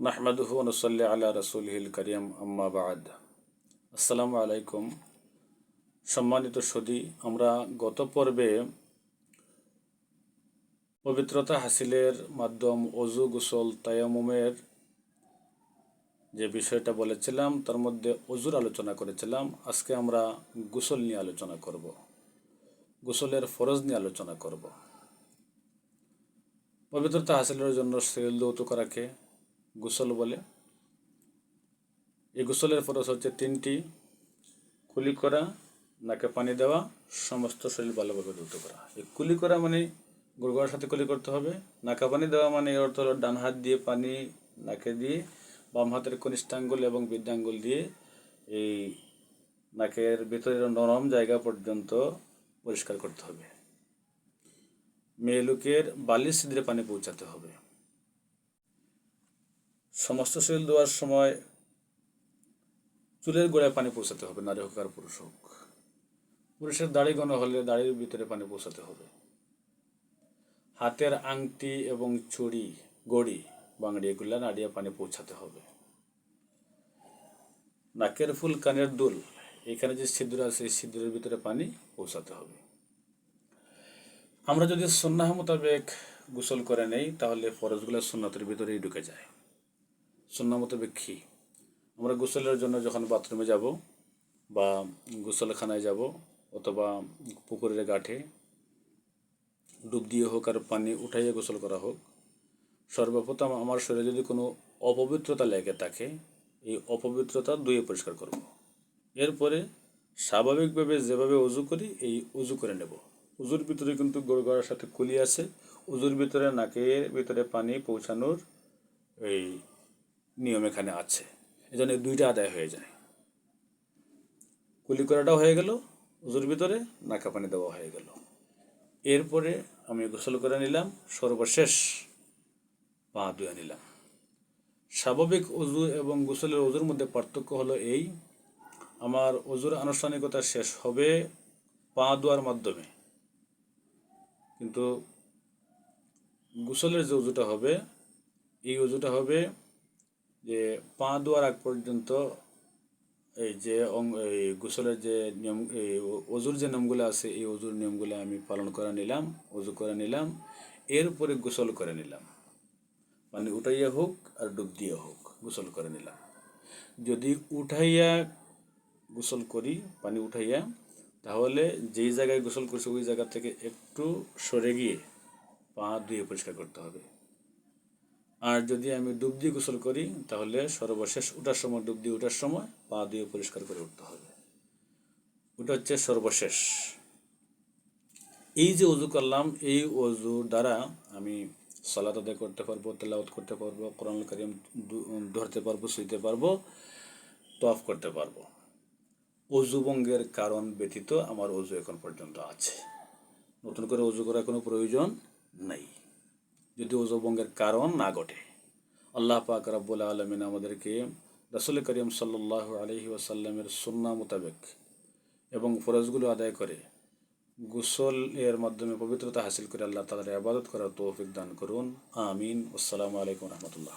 নাহমাদুহু ওয়া নুসাল্লি আলা রাসূলিহিল কারীম আম্মা বা'দ। আসসালামু আলাইকুম। সম্মানিত সুধী, আমরা গত পর্বে পবিত্রতা হাসিলের মাধ্যম ওযু, গোসল, তায়াম্মুমের যে বিষয়টা বলেছিলাম তার মধ্যে ওযুর আলোচনা করেছিলাম। আজকে আমরা গোসল নিয়ে আলোচনা করব, গোসলের ফরজ নিয়ে আলোচনা করব। পবিত্রতা হাসিলের জন্য শরীর ধৌত করাকে গোসল বলে। এই গোসলের ফরজ হচ্ছে তিনটি: কুলি করা, নাকে পানি দেওয়া, সমস্ত শরীর ভালোভাবে ধৌত করা। এই কুলি করা মানে গুড়গড়ার সাথে কুলি করতে হবে। নাকা পানি দেওয়া মানে এর অর্থ হলো ডান হাত দিয়ে পানি নাকে দিয়ে বাম হাতের কনিষ্ঠাঙ্গুল এবং বৃদ্ধাঙ্গুল দিয়ে এই নাকের ভিতরের নরম জায়গা পর্যন্ত পরিষ্কার করতে হবে। মেয়ে লোকের বালিশ ছিদ্রে পানি পৌঁছাতে হবে। সমস্ত শরীর ধোয়ার সময় চুলের গোড়ায় পানি পৌঁছাতে হবে, নারী হোক আর পুরুষ হোক। পুরুষের দাড়ি ঘন হলে দাড়ির ভিতরে পানি পৌঁছাতে হবে। হাতের আংটি এবং চুড়ি, গড়ি, বাংড়ি এগুলা নাড়িয়ে পানি পৌঁছাতে হবে। নাকের ফুল, কানের দুল, এখানে যে ছিদ্র আছে এই ছিদ্রের ভিতরে পানি পৌঁছাতে হবে। আমরা যদি সুন্নাহ মোতাবেক গোসল করে নেই তাহলে ফরজগুলো সুন্নাতের ভিতরেই ঢুকে যায়। সুন্নাহ মোতাবেক কি? আমরা গোসলের জন্য যখন বাথরুমে যাব বা গোসলখানায় যাব অথবা পুকুরের ঘাটে ডুব দিয়ে হোক আর পানি উঠাইয়ে গোসল করা হোক, সর্বপ্রথম আমার শরীরে যদি কোনো অপবিত্রতা লেগে থাকে এই অপবিত্রতা ধুয়ে পরিষ্কার করব। এরপরে স্বাভাবিকভাবে যেভাবে অজু করি এই অজু করে নেব। অজুর ভিতরে কিন্তু গোড়গড়ার সাথে কুলি আছে। অজুর ভিতরে নাকের ভিতরে পানি পৌঁছানোর এই নিয়ম এখানে আছে। এজন্য দুইটা আদায় হয়ে যায়। কুলি করাটাও হয়ে গেল, অজুর ভিতরে নাকা পানি দেওয়া হয়ে গেল। এরপরে আমি গোসল করে নিলাম, সর্বশেষ পা ধুয়ে নিলাম। স্বাভাবিক অজু এবং গোসলের অজুর মধ্যে পার্থক্য হলো এই: আমার অজুর আনুষ্ঠানিকতা শেষ হবে পা ধোয়ার মাধ্যমে, কিন্তু গোসলের যে অজুটা হবে এই অজুটা হবে যে পা ধোয়ার আগ পর্যন্ত এই যে এই গোসলের যে নিয়ম, এই অজুর যে নিয়মগুলো আছে এই অজুর নিয়মগুলো আমি পালন করে নিলাম, অজু করে নিলাম। এরপরে গোসল করে নিলাম, মানে উঠাইয়া হোক আর ডুব দিয়ে হোক গোসল করে নিলাম। যদি উঠাইয়া গোসল করি, পানি উঠাইয়া, তাহলে যেই জায়গায় গোসল করছি ওই জায়গা থেকে একটু সরে গিয়ে পা ধুয়ে পরিষ্কার করতে হবে। আর যদি আমি ডুব দিয়ে গোসল করি তাহলে সর্বশেষ উঠার সময়, ডুব দিয়ে উঠার সময় পা ধুয়ে পরিষ্কার করে উঠতে হবে। ওটা হচ্ছে সর্বশেষ। এই যে অজু করলাম এই অজুর দ্বারা আমি সালাত আদায় করতে পারবো, তেলাওয়াত করতে পারবো, কোরআনুল কারীম ধরতে পারবো, শুইতে পারবো, তওয়াফ করতে পারবো। অজু ভঙ্গের কারণ ব্যতীত আমার অজু এখন পর্যন্ত আছে। নতুন করে অজু করার কোনো প্রয়োজন নেই যদি অজু ভঙ্গের কারণ না ঘটে। আল্লাহ পাক রব্বুল আলামিন আমাদেরকে রাসূল করিম সাল্লাল্লাহু আলাইহি ওয়াসাল্লামের সুন্নাহ মোতাবেক এবং ফরজগুলো আদায় করে গোসল এর মাধ্যমে পবিত্রতা হাসিল করে আল্লাহ তাআলার ইবাদত করার তৌফিক দান করুন। আমিন। আসসালামু আলাইকুম রহমতুল্লাহ।